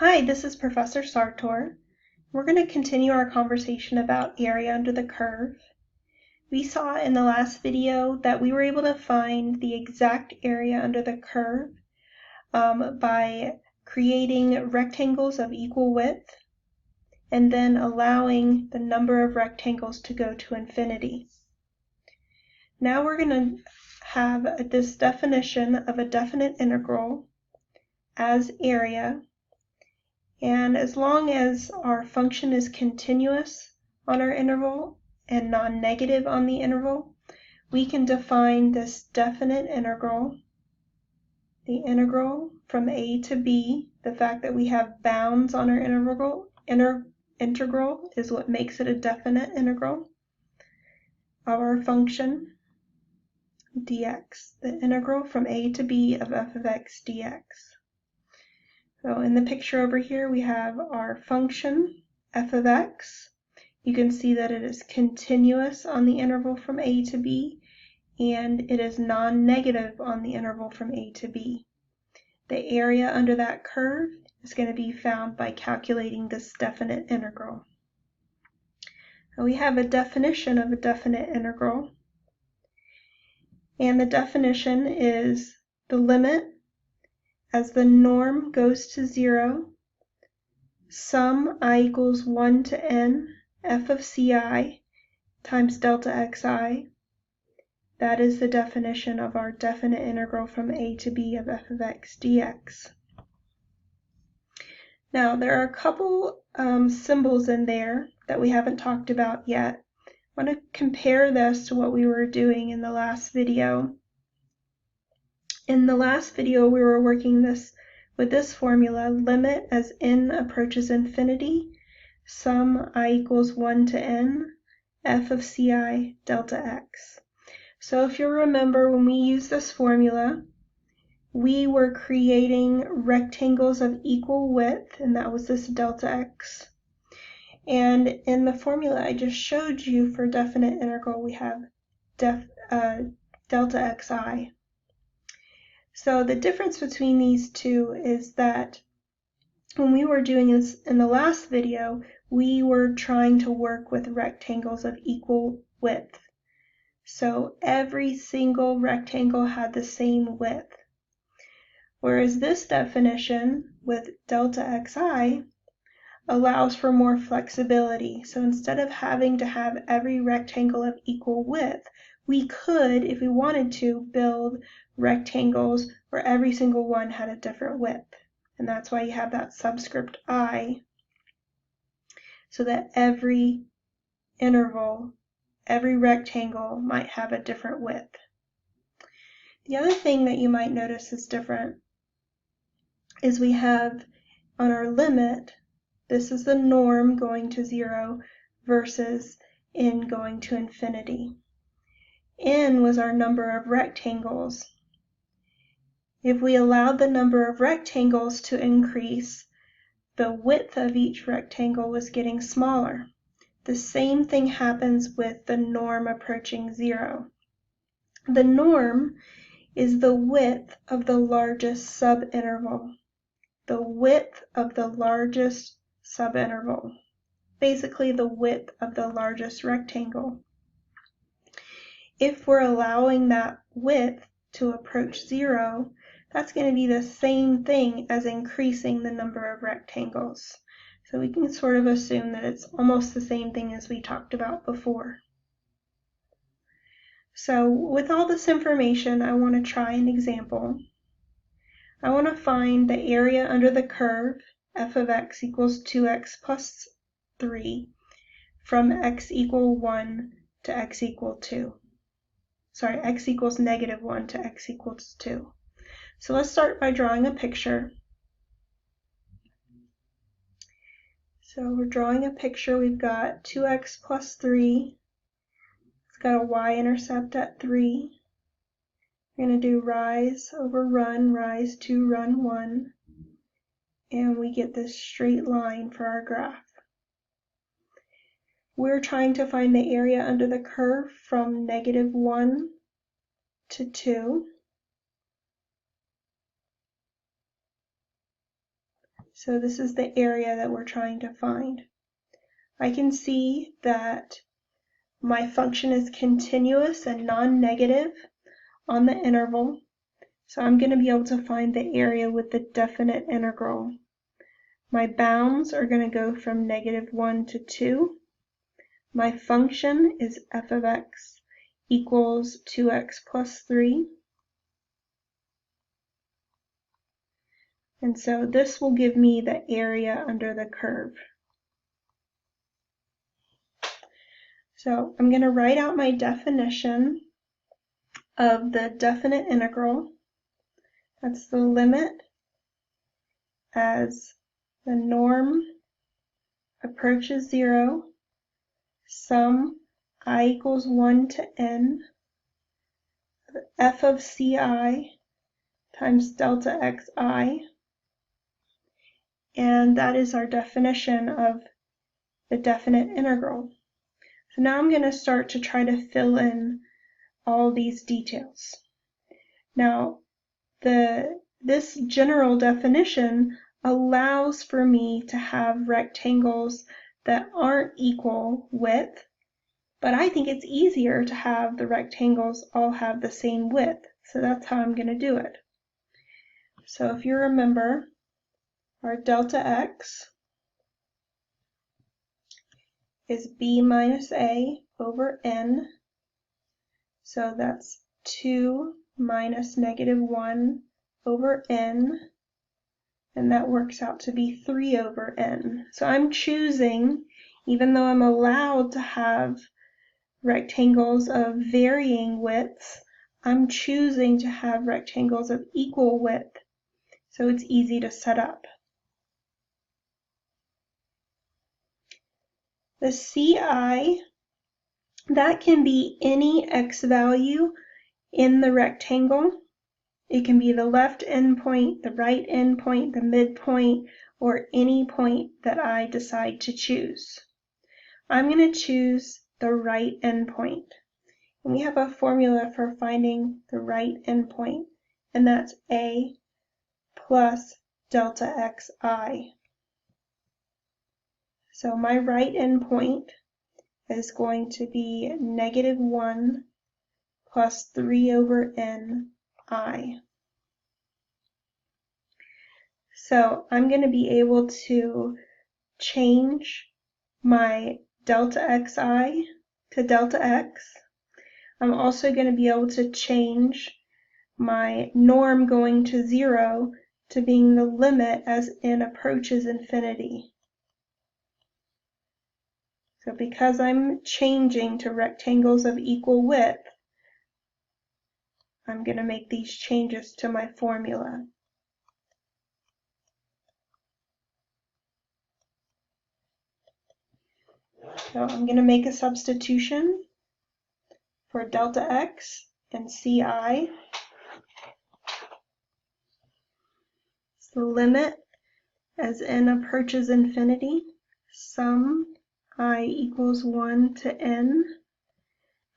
Hi, this is Professor Sartor. We're going to continue our conversation about area under the curve. We saw in the last video that we were able to find the exact area under the curve by creating rectangles of equal width and then allowing the number of rectangles to go to infinity. Now we're going to have this definition of a definite integral as area. And as long as our function is continuous on our interval and non-negative on the interval, we can define this definite integral, the integral from a to b. The fact that we have bounds on our integral is what makes it a definite integral of our function dx, the integral from a to b of f of x dx. So in the picture over here, we have our function, f of x. You can see that it is continuous on the interval from a to b, and it is non-negative on the interval from a to b. The area under that curve is going to be found by calculating this definite integral. Now we have a definition of a definite integral, and the definition is the limit as the norm goes to 0, sum I equals 1 to n f of ci times delta xi. That is the definition of our definite integral from a to b of f of x dx. Now there are a couple symbols in there that we haven't talked about yet. I want to compare this to what we were doing in the last video. In the last video, we were working with this formula, limit as n approaches infinity, sum I equals 1 to n, f of ci delta x. So if you remember, when we used this formula, we were creating rectangles of equal width, and that was this delta x. And in the formula I just showed you for definite integral, we have delta xi. So the difference between these two is that when we were doing this in the last video, we were trying to work with rectangles of equal width. So every single rectangle had the same width. Whereas this definition with delta xi allows for more flexibility. So instead of having to have every rectangle of equal width, we could, if we wanted to, build rectangles where every single one had a different width. And that's why you have that subscript I, so that every interval, every rectangle might have a different width. The other thing that you might notice is different is we have on our limit, this is the norm going to 0 versus n going to infinity. N was our number of rectangles. If we allowed the number of rectangles to increase, the width of each rectangle was getting smaller. The same thing happens with the norm approaching 0. The norm is the width of the largest subinterval. The width of the largest subinterval. Basically the width of the largest rectangle. If we're allowing that width to approach 0, that's going to be the same thing as increasing the number of rectangles. So we can sort of assume that it's almost the same thing as we talked about before. So with all this information, I want to try an example. I want to find the area under the curve f of x equals 2x plus 3 from x equal 1 to x equal 2. Sorry, x equals negative 1 to x equals 2. So let's start by drawing a picture. So we're drawing a picture. We've got 2x plus 3. It's got a y-intercept at 3. We're going to do rise over run, rise 2, run 1. And we get this straight line for our graph. We're trying to find the area under the curve from negative 1 to 2. So this is the area that we're trying to find. I can see that my function is continuous and non-negative on the interval. So I'm going to be able to find the area with the definite integral. My bounds are going to go from -1 to 2. My function is f of x equals 2x plus 3. And so this will give me the area under the curve. So I'm going to write out my definition of the definite integral. That's the limit as the norm approaches 0, sum I equals 1 to n, f of ci times delta xi, and that is our definition of the definite integral. So now I'm going to start to try to fill in all these details. Now, this general definition allows for me to have rectangles that aren't equal width, but I think it's easier to have the rectangles all have the same width. So that's how I'm going to do it. So if you remember, our delta x is b minus a over n. So that's 2 minus -1 over n. And that works out to be 3 over n. So I'm choosing, even though I'm allowed to have rectangles of varying widths, I'm choosing to have rectangles of equal width, so it's easy to set up. The CI, that can be any x value in the rectangle. It can be the left endpoint, the right endpoint, the midpoint, or any point that I decide to choose. I'm going to choose the right endpoint. And we have a formula for finding the right endpoint, and that's a plus delta xi. So my right endpoint is going to be -1 plus 3 over ni. So I'm going to be able to change my delta xi to delta x. I'm also going to be able to change my norm going to 0 to being the limit as n approaches infinity. So because I'm changing to rectangles of equal width, I'm going to make these changes to my formula. So I'm going to make a substitution for delta x and ci. It's the limit as n approaches infinity, sum I equals 1 to n.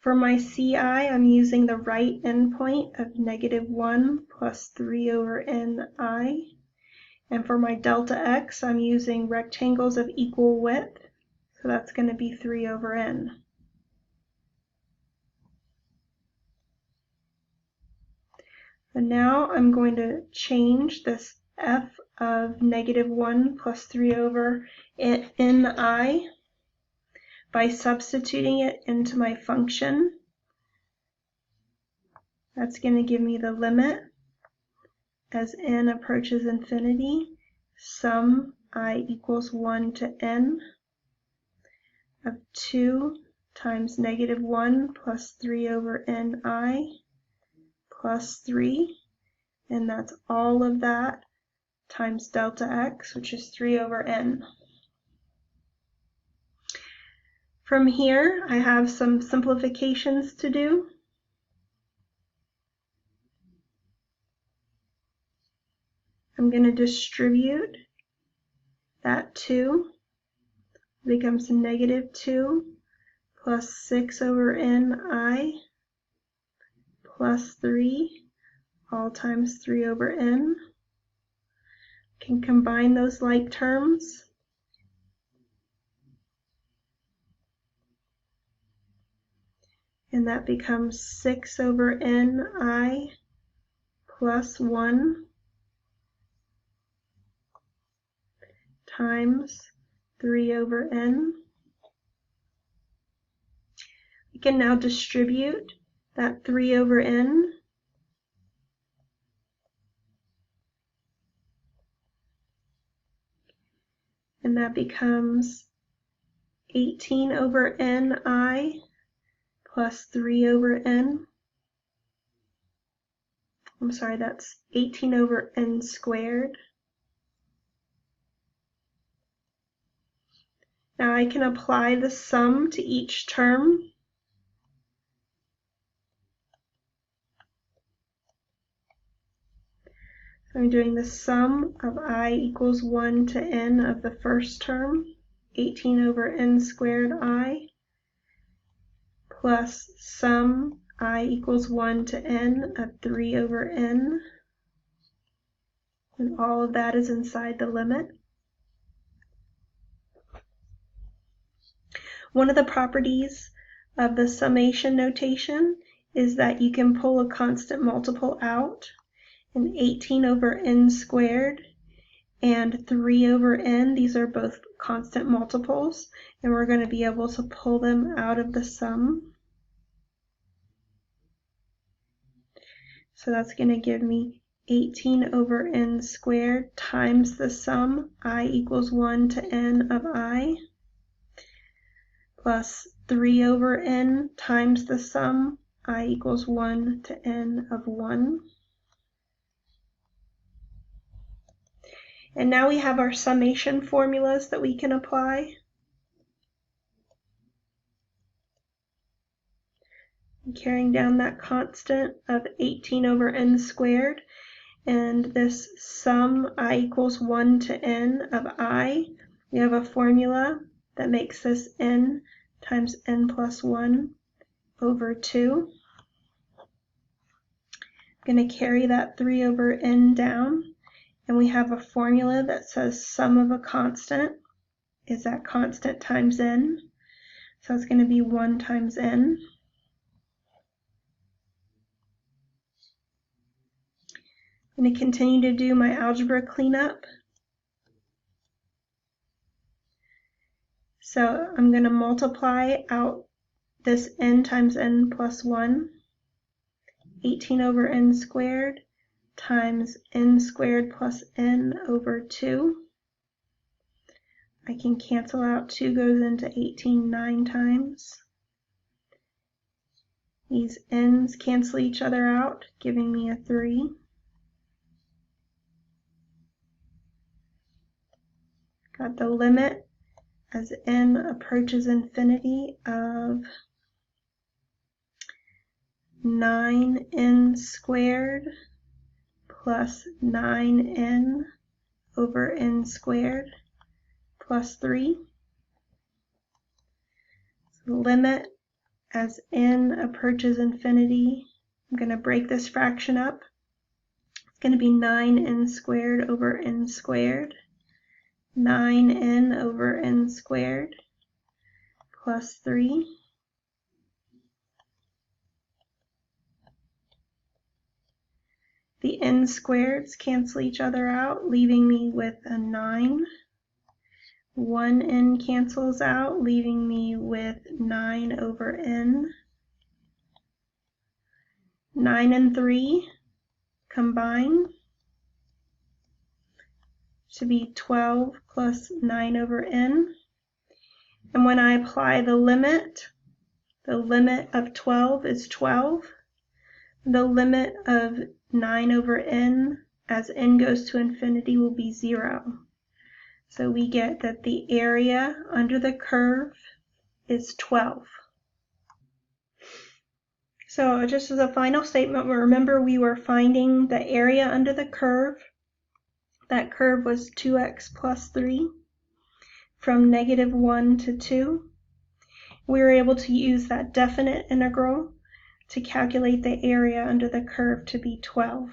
For my ci, I'm using the right endpoint of -1 plus 3 over ni. And for my delta x, I'm using rectangles of equal width, so that's going to be 3 over n. And now I'm going to change this f of -1 plus 3 over ni by substituting it into my function. That's going to give me the limit as n approaches infinity, sum I equals 1 to n of 2 times -1 plus 3 over ni plus 3, and that's all of that times delta x, which is 3 over n. From here, I have some simplifications to do. I'm going to distribute that 2. It becomes -2 plus 6 over ni plus 3, all times 3 over n. can combine those like terms. And that becomes 6 over ni plus 1 times 3 over n. We can now distribute that 3 over n. And that becomes 18 over ni plus 3 over n. I'm sorry, that's 18 over n squared. Now I can apply the sum to each term. So I'm doing the sum of I equals 1 to n of the first term, 18 over n squared I, plus sum I equals 1 to n of 3 over n, and all of that is inside the limit. One of the properties of the summation notation is that you can pull a constant multiple out, and 18 over n squared and 3 over n, these are both constant multiples, and we're going to be able to pull them out of the sum. So that's going to give me 18 over n squared times the sum I equals 1 to n of I, plus 3 over n times the sum I equals 1 to n of 1. And now we have our summation formulas that we can apply. I'm carrying down that constant of 18 over n squared, and this sum I equals 1 to n of I, we have a formula that makes this n times n plus 1 over 2. I'm going to carry that 3 over n down, and we have a formula that says sum of a constant is that constant times n. So it's going to be 1 times n. I'm going to continue to do my algebra cleanup. So I'm going to multiply out this n times n plus 1, 18 over n squared times n squared plus n over 2. I can cancel out 2 goes into 18 9 times. These n's cancel each other out, giving me a 3. Got the limit as n approaches infinity of 9n squared plus 9n over n squared plus 3. So limit as n approaches infinity, I'm going to break this fraction up. It's going to be 9n squared over n squared, 9n over n squared plus 3. The n squareds cancel each other out, leaving me with a 9. 1 n cancels out, leaving me with 9 over n. 9 and 3 combine to be 12 plus 9 over n. And when I apply the limit of 12 is 12. The limit of 9 over n as n goes to infinity will be 0. So we get that the area under the curve is 12. So just as a final statement, remember we were finding the area under the curve. That curve was 2x plus 3 from -1 to 2. We were able to use that definite integral to calculate the area under the curve to be 12.